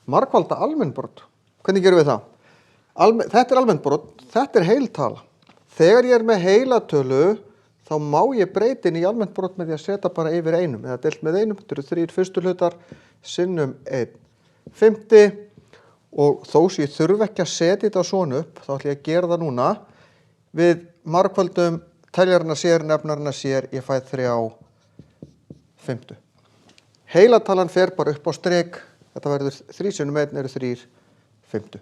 Margfalda almennbrot. Hvernig gerum við það? Þetta almennbrot, þetta heiltala. Þegar ég með heilatölu, þá má ég breyta inn í almennbrot með því að setja bara yfir einum, eða deilt með einum, þetta eru 3 fyrstu hlutar, sinnum 1/5, og þó sem ég þurfi ekki að setja þetta svona upp, þá ætla ég að gera það núna, við margfaldum teljarana sér, nefnarana sér, ég fæ 3/5. Heilatalan fer bara upp á strik, þetta verður 3 sinnum 1 eru 3/5.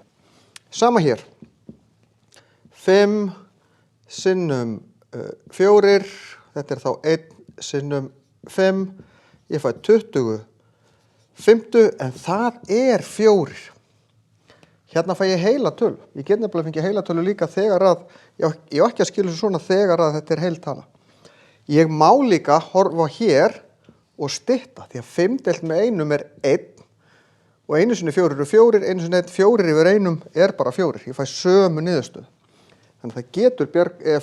Sama hér, 5 sinnum 4, þetta þá 1 sinnum 5, ég fæ 20/5, en það 4. Hérna fæ ég heilatölu. Ég get nefnilega fengið heilatölu líka þegar að, ég á ekki að skilja svona þegar að þetta heiltala. Ég má líka horfa hér og stytta, því að 5 deilt með 1 1, og 1 sinni 4 eru 4, 1 sinni 1, 4 yfir 1 bara 4. Ég fæ sömu niðurstöðu. Þannig að það getur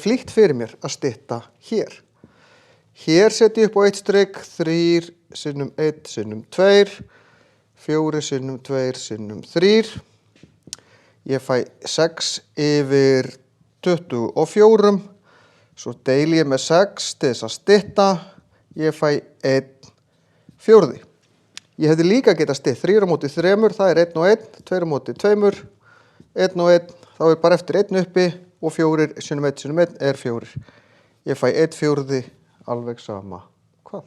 flýtt fyrir mér að stytta hér. Hér setjum ég upp á 1 strik, 3 sinnum 1 sinnum 2, 4 sinnum 2 sinnum 3. Ég fæ 6 yfir 24. Svo deili ég með 6 til þess að stytta. Ég fæ 1/4. Ég hefði líka getað stytt 3 á móti 3, það 1 og 1, 2 á móti 2, 1 og 1, þá bara eftir 1 uppi, og 4 sinnum 1 sinnum 1 4. Ég fæ 1/4, alveg sama hvað.